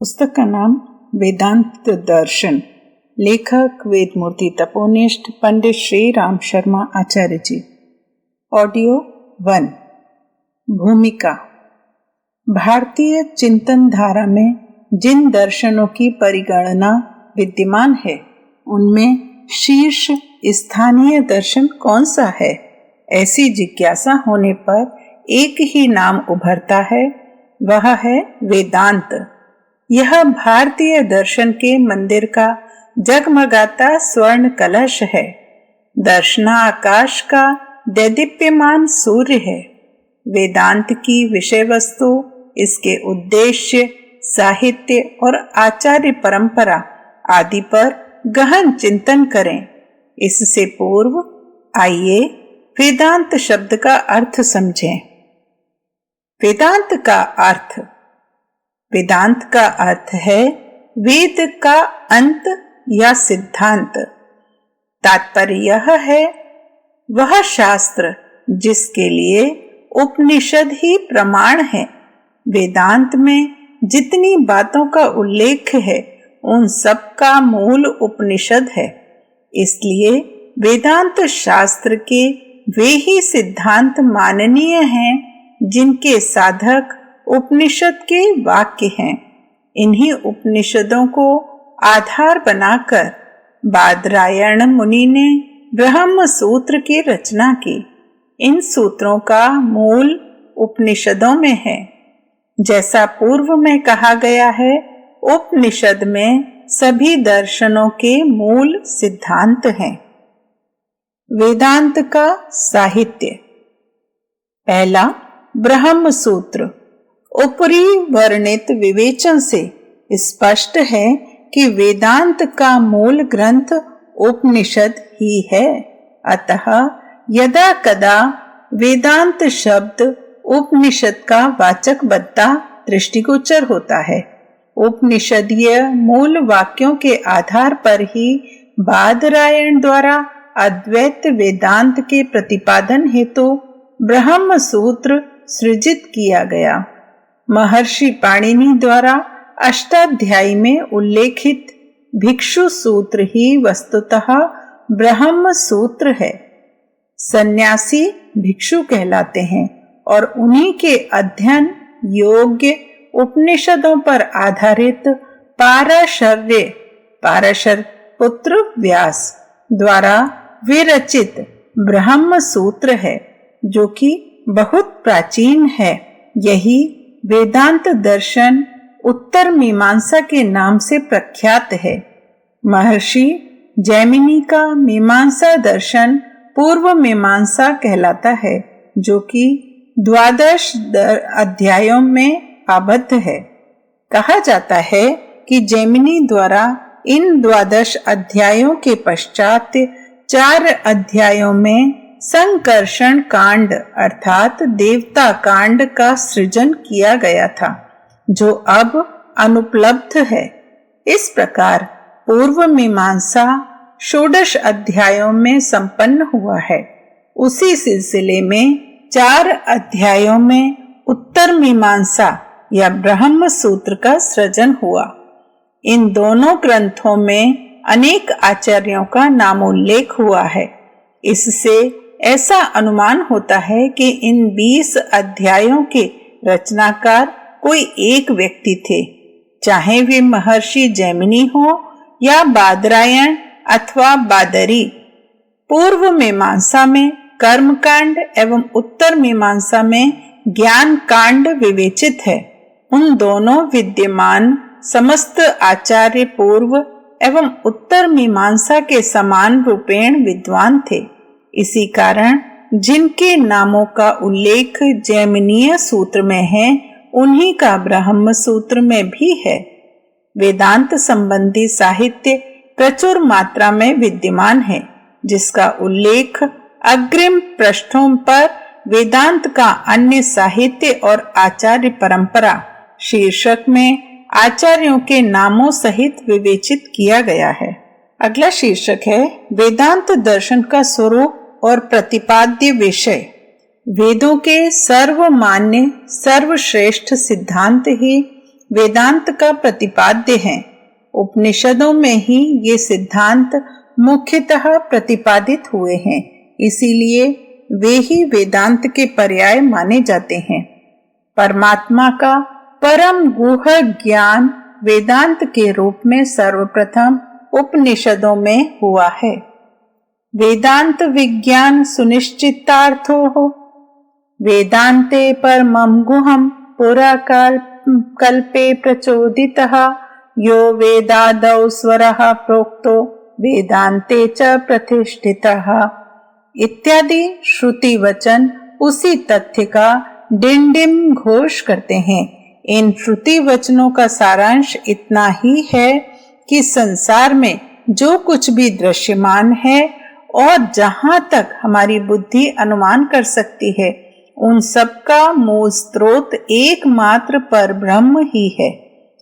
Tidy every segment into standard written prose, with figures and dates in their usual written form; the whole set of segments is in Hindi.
पुस्तक का नाम वेदांत दर्शन। लेखक वेदमूर्ति तपोनिष्ठ पंडित श्री राम शर्मा आचार्य जी। ऑडियो 1। भूमिका। भारतीय चिंतन धारा में जिन दर्शनों की परिगणना विद्यमान है उनमें शीर्ष स्थानीय दर्शन कौन सा है, ऐसी जिज्ञासा होने पर एक ही नाम उभरता है, वह है वेदांत। यह भारतीय दर्शन के मंदिर का जगमगाता स्वर्ण कलश है, दर्शनाकाश का दैदीप्यमान सूर्य है। वेदांत की विषय वस्तु, इसके उद्देश्य, साहित्य और आचार्य परंपरा आदि पर गहन चिंतन करें। इससे पूर्व आइए वेदांत शब्द का अर्थ समझें। वेदांत का अर्थ। वेदांत का अर्थ है वेद का अंत या सिद्धांत। तात्पर्य यह है वह शास्त्र जिसके लिए उपनिषद ही प्रमाण है। वेदांत में जितनी बातों का उल्लेख है उन सब का मूल उपनिषद है। इसलिए वेदांत शास्त्र के वे ही सिद्धांत माननीय हैं जिनके साधक उपनिषद के वाक्य हैं। इन्हीं उपनिषदों को आधार बनाकर बादरायण मुनि ने ब्रह्म सूत्र की रचना की। इन सूत्रों का मूल उपनिषदों में है। जैसा पूर्व में कहा गया है, उपनिषद में सभी दर्शनों के मूल सिद्धांत हैं। वेदांत का साहित्य। पहला, ब्रह्म सूत्र। ऊपरी वर्णित विवेचन से स्पष्ट है कि वेदांत का मूल ग्रंथ उपनिषद ही है। अतः यदा कदा वेदांत शब्द उपनिषद का वाचक बनता दृष्टिगोचर होता है। उपनिषदीय मूल वाक्यों के आधार पर ही बादरायण द्वारा अद्वैत वेदांत के प्रतिपादन हेतु ब्रह्म सूत्र सृजित किया गया। महर्षि पाणिनि द्वारा अष्टाध्यायी में उल्लेखित भिक्षु सूत्र ही वस्तुतः ब्रह्म सूत्र है। सन्यासी भिक्षु कहलाते हैं और उन्हीं के अध्ययन योग्य उपनिषदों पर आधारित पाराशर पुत्र व्यास द्वारा विरचित ब्रह्म सूत्र है, जो कि बहुत प्राचीन है। यही वेदांत दर्शन उत्तर मीमांसा के नाम से प्रख्यात है। महर्षि जैमिनी का मीमांसा दर्शन पूर्व मीमांसा कहलाता है, जो कि 12 अध्यायों में आबद्ध है। कहा जाता है कि जैमिनी द्वारा इन 12 अध्यायों के पश्चात 4 अध्यायों में संकर्षण कांड अर्थात देवता कांड का सृजन किया गया था, जो अब अनुपलब्ध है। इस प्रकार पूर्व मीमांसा 16 अध्यायों में संपन्न हुआ है। उसी सिलसिले में 4 अध्यायों में उत्तर मीमांसा या ब्रह्म सूत्र का सृजन हुआ। इन दोनों ग्रंथों में अनेक आचार्यों का नामोल्लेख हुआ है। इससे ऐसा अनुमान होता है कि इन 20 अध्यायों के रचनाकार कोई एक व्यक्ति थे, चाहे वे महर्षि जैमिनी हो या बादरायण अथवा बादरी। पूर्व मीमांसा में कर्म कांड एवं उत्तर मीमांसा में ज्ञान कांड विवेचित है। उन दोनों विद्यमान समस्त आचार्य पूर्व एवं उत्तर मीमांसा के समान रूपेण विद्वान थे। इसी कारण जिनके नामों का उल्लेख जैमिनीय सूत्र में है, उन्हीं का ब्रह्म सूत्र में भी है। वेदांत संबंधी साहित्य प्रचुर मात्रा में विद्यमान है, जिसका उल्लेख अग्रिम पृष्ठों पर वेदांत का अन्य साहित्य और आचार्य परंपरा शीर्षक में आचार्यों के नामों सहित विवेचित किया गया है। अगला शीर्षक है वेदांत दर्शन का स्वरूप और प्रतिपाद्य विषय। वेदों के सर्वमान्य सर्वश्रेष्ठ सिद्धांत ही वेदांत का प्रतिपाद्य हैं। उपनिषदों में ही ये सिद्धांत मुख्यतः प्रतिपादित हुए हैं, इसीलिए वे ही वेदांत के पर्याय माने जाते हैं। परमात्मा का परम गुह ज्ञान वेदांत के रूप में सर्वप्रथम उपनिषदों में हुआ है। वेदांत विज्ञान सुनिश्चितार्थो हो वेदांते परमं गुहं पुरा कल्पे प्रचोदितः यो वेदादौ स्वरः प्रोक्तो वेदांते च प्रतिष्ठितः इत्यादि श्रुति वचन उसी तथ्य का डिंडिम घोष करते हैं। इन श्रुति वचनों का सारांश इतना ही है कि संसार में जो कुछ भी दृश्यमान है और जहां तक हमारी बुद्धि अनुमान कर सकती है, उन सब का मूल स्रोत एकमात्र पर ब्रह्म ही है।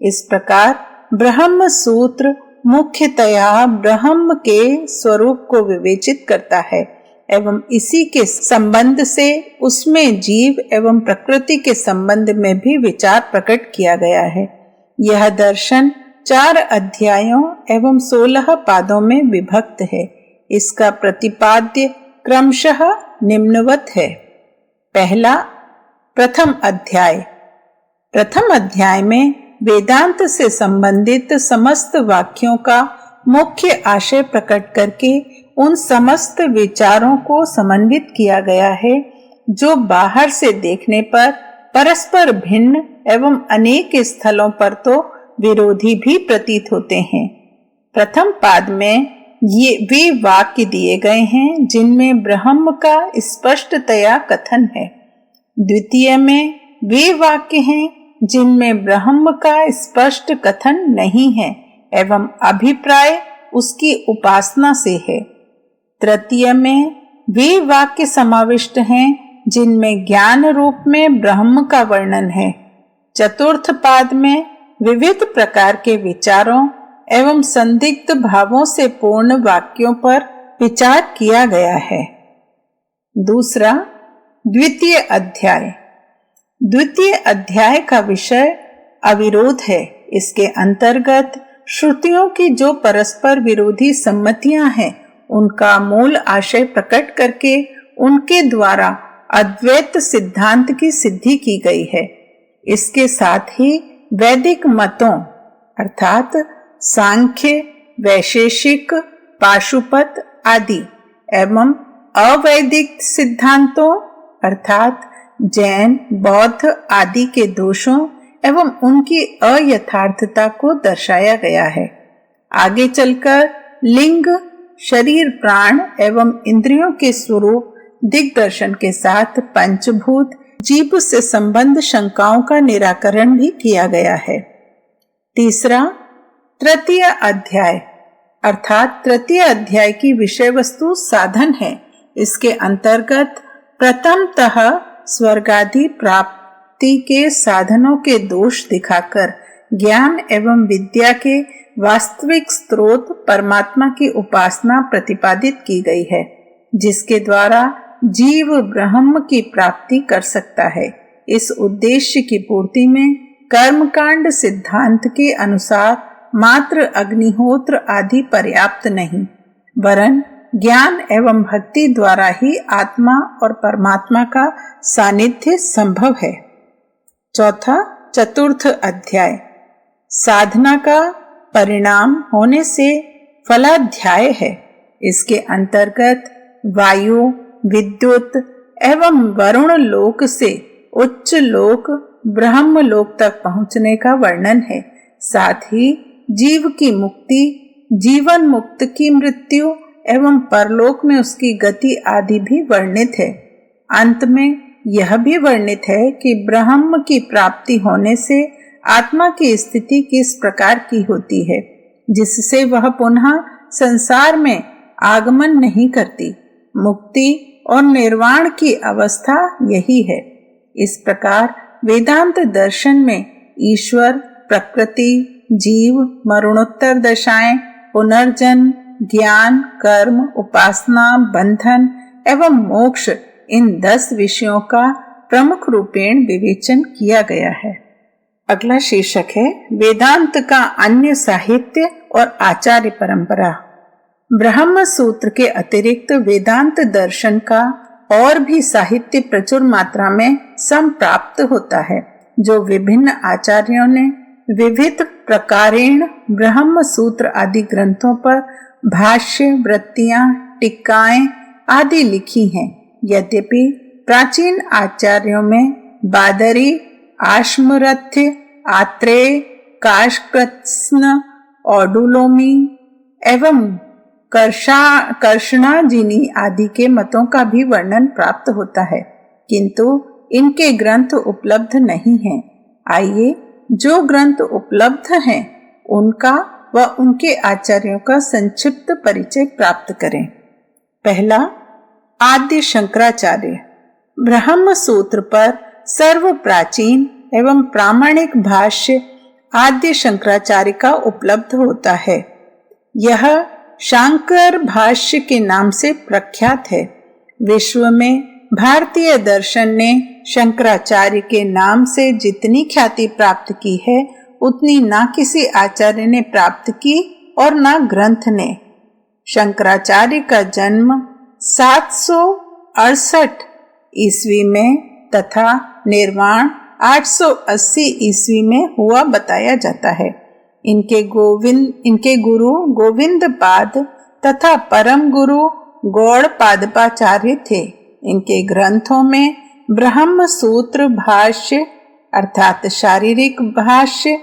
इस प्रकार ब्रह्म सूत्र मुख्यतया ब्रह्म के स्वरूप को विवेचित करता है एवं इसी के संबंध से उसमें जीव एवं प्रकृति के संबंध में भी विचार प्रकट किया गया है। यह दर्शन 4 अध्यायों एवं 16 पादों में विभक्त है। इसका प्रतिपाद्य क्रमशः निम्नवत है। पहला, प्रथम अध्याय में वेदांत से संबंधित समस्त वाक्यों का मुख्य आशय प्रकट करके उन समस्त विचारों को समन्वित किया गया है जो बाहर से देखने पर परस्पर भिन्न एवं अनेक स्थलों पर तो विरोधी भी प्रतीत होते हैं। प्रथम पाद में ये वे वाक्य दिए गए हैं जिनमें ब्रह्म का स्पष्टतया कथन है। द्वितीय में वे वाक्य हैं जिनमें ब्रह्म का स्पष्ट कथन नहीं है एवं अभिप्राय उसकी उपासना से है। तृतीय में वे वाक्य समाविष्ट हैं जिनमें ज्ञान रूप में ब्रह्म का वर्णन है। चतुर्थ पाद में विविध प्रकार के विचारों एवं संदिग्ध भावों से पूर्ण वाक्यों पर विचार किया गया है। दूसरा, द्वितीय अध्याय का विषय अविरोध है। इसके अंतर्गत श्रुतियों की जो परस्पर विरोधी सम्मतियां हैं, उनका मूल आशय प्रकट करके उनके द्वारा अद्वैत सिद्धांत की सिद्धि की गई है। इसके साथ ही वैदिक मतों अर्थात सांख्य, वैशेषिक, पाशुपत आदि एवं अवैदिक सिद्धांतों अर्थात जैन, बौद्ध आदि के दोषों एवं उनकी अयथार्थता को दर्शाया गया है। आगे चलकर लिंग, शरीर, प्राण एवं इंद्रियों के स्वरूप दिग्दर्शन के साथ पंचभूत, जीव से संबंध शंकाओं का निराकरण भी किया गया है। तीसरा, तृतीय अध्याय अर्थात तृतीय अध्याय की विषय वस्तु साधन है। इसके अंतर्गत प्रथमतः स्वर्गादि प्राप्ति के साधनों के दोष दिखाकर ज्ञान एवं विद्या के वास्तविक स्रोत परमात्मा की उपासना प्रतिपादित की गई है, जिसके द्वारा जीव ब्रह्म की प्राप्ति कर सकता है। इस उद्देश्य की पूर्ति में कर्मकांड सिद्धांत के अनुसार मात्र अग्निहोत्र आदि पर्याप्त नहीं, वरन ज्ञान एवं भक्ति द्वारा ही आत्मा और परमात्मा का सानिध्य संभव है। चौथा, चतुर्थ अध्याय साधना का परिणाम होने से फलाध्याय है। इसके अंतर्गत वायु, विद्युत एवं वरुण लोक से उच्च लोक ब्रह्म लोक तक पहुंचने का वर्णन है। साथ ही जीव की मुक्ति, जीवन मुक्त की मृत्यु एवं परलोक में उसकी गति आदि भी वर्णित है। अंत में यह भी वर्णित है कि ब्रह्म की प्राप्ति होने से आत्मा की स्थिति किस प्रकार की होती है, जिससे वह पुनः संसार में आगमन नहीं करती। मुक्ति और निर्वाण की अवस्था यही है। इस प्रकार वेदांत दर्शन में ईश्वर, प्रकृति, जीव, मरणोत्तर दशाएं, पुनर्जन्म, ज्ञान, कर्म, उपासना, बंधन एवं मोक्ष इन 10 विषयों का प्रमुख रूपेण विवेचन किया गया है। अगला शीर्षक है वेदांत का अन्य साहित्य और आचार्य परंपरा। ब्रह्म सूत्र के अतिरिक्त वेदांत दर्शन का और भी साहित्य प्रचुर मात्रा में संप्राप्त होता है, जो विभिन्न आचार्यों ने विविध प्रकारेण ब्रह्म सूत्र आदि ग्रंथों पर भाष्य, वृत्तियां, टीकाएं आदि लिखी हैं। यद्यपि प्राचीन आचार्यों में बादरी, आश्मरथ्य, आत्रेय, काशकृत्स्न, औडुलोमी एवं कर्षणाजिनी आदि के मतों का भी वर्णन प्राप्त होता है, किंतु इनके ग्रंथ उपलब्ध नहीं हैं। आइए जो ग्रंथ उपलब्ध हैं उनका व उनके आचार्यों का संक्षिप्त परिचय प्राप्त करें। पहला, आद्य शंकराचार्य। ब्रह्म सूत्र पर सर्व प्राचीन एवं प्रामाणिक भाष्य आद्य शंकराचार्य का उपलब्ध होता है। यह शांकर भाष्य के नाम से प्रख्यात है। विश्व में भारतीय दर्शन ने शंकराचार्य के नाम से जितनी ख्याति प्राप्त की है, उतनी ना किसी आचार्य ने प्राप्त की और ना ग्रंथ ने। शंकराचार्य का जन्म 768 ईस्वी में तथा निर्वाण 880 ईस्वी में हुआ बताया जाता है। इनके गुरु गोविंद पाद तथा परम गुरु गौड़ पादपाचार्य थे। इनके ग्रंथों में ब्रह्म सूत्र भाष्य अर्थात शारीरिक भाष्य,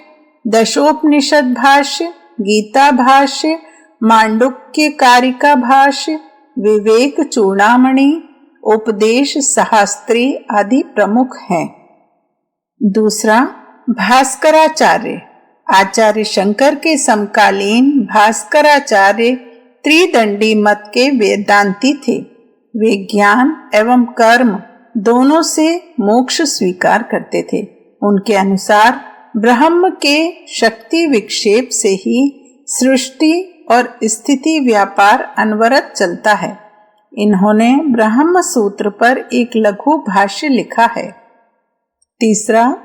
दशोपनिषद भाष्य, गीता भाष्य, मांडुक्य कारिका भाष्य, विवेक चूड़ामणि, उपदेश शास्त्री आदि प्रमुख हैं। दूसरा, भास्कराचार्य। आचार्य शंकर के समकालीन भास्कराचार्य त्रिदंडी मत के वेदांती थे। वे ज्ञान एवं कर्म दोनों से मोक्ष स्वीकार करते थे। उनके अनुसार ब्रह्म के शक्ति विक्षेप से ही सृष्टि और स्थिति व्यापार अनवरत चलता है। इन्होंने ब्रह्म सूत्र पर एक लघु भाष्य लिखा है। तीसरा,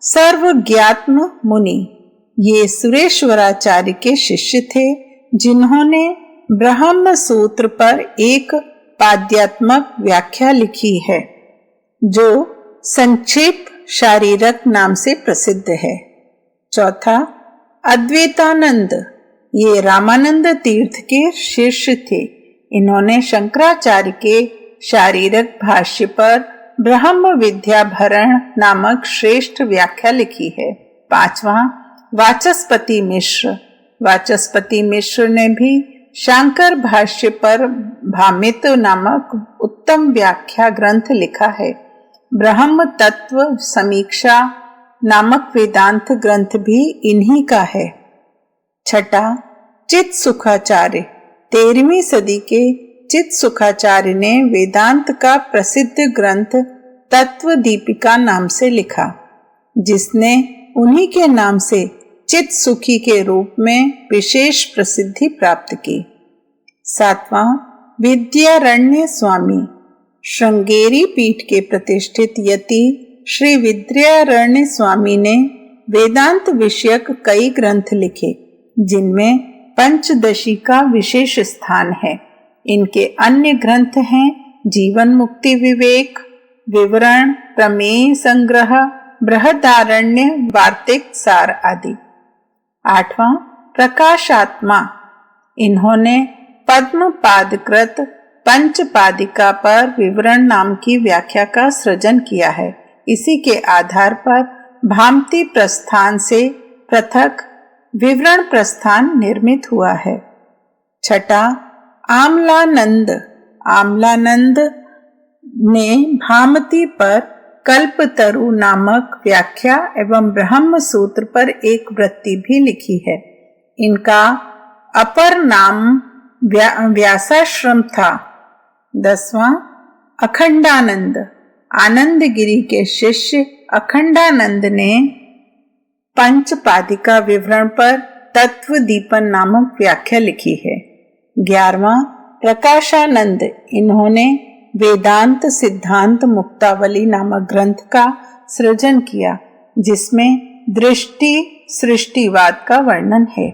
सर्वज्ञात्म मुनि। ये सुरेश्वराचार्य के शिष्य थे, जिन्होंने ब्रह्म सूत्र पर एक पाद्यात्मक व्याख्या लिखी है, जो संक्षेप शारीरक नाम से प्रसिद्ध है। चौथा, अद्वैतानंद। ये रामानंद तीर्थ के शिष्य थे। इन्होंने शंकराचार्य के शारीरक भाष्य पर ब्रह्म विद्याभरण नामक श्रेष्ठ व्याख्या लिखी है। पांचवा, वाचस्पति मिश्र। वाचस्पति मिश्र ने भी शांकर भाष्य पर भामित नामक उत्तम व्याख्या ग्रंथ लिखा है। ब्रह्म तत्व समीक्षा नामक वेदांत ग्रंथ भी इन्हीं का है। छठा, चित सुखाचार्य। 13वीं सदी के चित सुखाचार्य ने वेदांत का प्रसिद्ध ग्रंथ तत्व दीपिका नाम से लिखा, जिसने उन्हीं के नाम से चित सुखी के रूप में विशेष प्रसिद्धि प्राप्त की। सातवां, विद्यारण्य स्वामी। श्रृंगेरी पीठ के प्रतिष्ठित यति श्री विद्यारण्य स्वामी ने वेदांत विषयक कई ग्रंथ लिखे, जिनमें पंचदशी का विशेष स्थान है। इनके अन्य ग्रंथ हैं जीवन मुक्ति विवेक, विवरण, प्रमेय संग्रह, बृहदारण्य, वार्तिक सार आदि। आठवां, प्रकाशात्मा। इन्होंने पद्म पादकृत पंचपादिका पर विवरण नाम की व्याख्या का सृजन किया है। इसी के आधार पर भामती प्रस्थान से पृथक विवरण प्रस्थान निर्मित हुआ है। छठा, आमलानंद। आमलानंद ने भामती पर कल्पतरु नामक व्याख्या एवं ब्रह्म सूत्र पर एक वृत्ति भी लिखी है। इनका अपर नाम व्यासाश्रम था। 10वां, अखंडानंद। आनंद गिरी के शिष्य अखंडानंद ने पंचपादिका विवरण पर तत्व दीपन नामक व्याख्या लिखी है। 11वां, प्रकाशानंद। इन्होंने वेदांत सिद्धांत मुक्तावली नामक ग्रंथ का सृजन किया, जिसमें दृष्टि सृष्टिवाद का वर्णन है।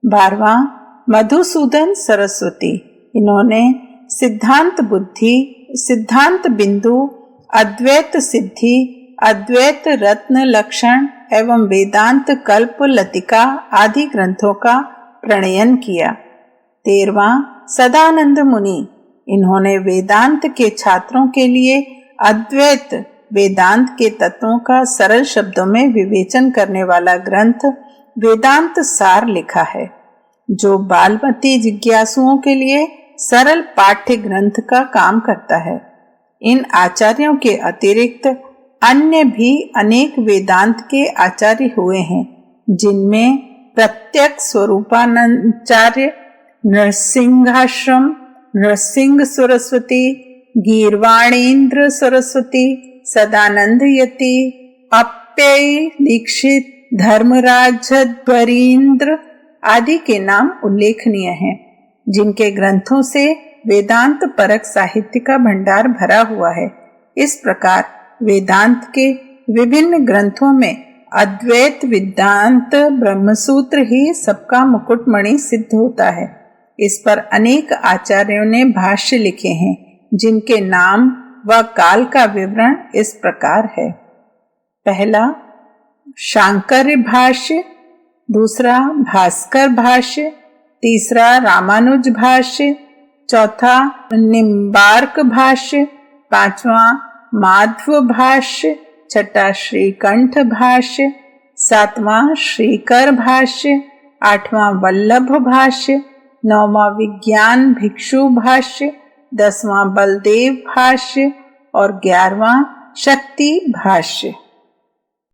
12वां मधुसूदन सरस्वती, इन्होंने सिद्धांत बुद्धि, सिद्धांत बिंदु, अद्वैत सिद्धि, अद्वैत रत्न लक्षण एवं वेदांत कल्प लतिका आदि ग्रंथों का प्रणयन किया। 13वां सदानंद मुनि, इन्होंने वेदांत के छात्रों के लिए अद्वैत वेदांत के तत्वों का सरल शब्दों में विवेचन करने वाला ग्रंथ वेदांत सार लिखा है, जो बालमती जिज्ञासुओं के लिए सरल पाठ्य ग्रंथ का काम करता है। इन आचार्यों के अतिरिक्त अन्य भी अनेक वेदांत के आचार्य हुए हैं, जिनमें प्रत्यक्ष स्वरूपानंदाचार्य, नरसिंहाश्रम नरसिंह सरस्वती, गीर्वाणेन्द्र सरस्वती, सदानंद यति, अप्ययी दीक्षित, धर्मराजध्वरीन्द्र आदि के नाम उल्लेखनीय हैं, जिनके ग्रंथों से वेदांत परक साहित्य का भंडार भरा हुआ है। इस प्रकार वेदांत के विभिन्न ग्रंथों में अद्वैत वेदांत ब्रह्मसूत्र ही सबका मुकुटमणि सिद्ध होता है। इस पर अनेक आचार्यों ने भाष्य लिखे हैं, जिनके नाम व काल का विवरण इस प्रकार है। पहला शांकर्य भाष्य, दूसरा भास्कर भाष्य, तीसरा रामानुज भाष्य, चौथा निम्बार्क भाष्य, पांचवा माधव भाष्य, छठा श्रीकंठ भाष्य, सातवां श्रीकर भाष्य, आठवां वल्लभ भाष्य, 9वां विज्ञान भिक्षु भाष्य, 10वां बलदेव भाष्य और 11वां शक्ति भाष्य।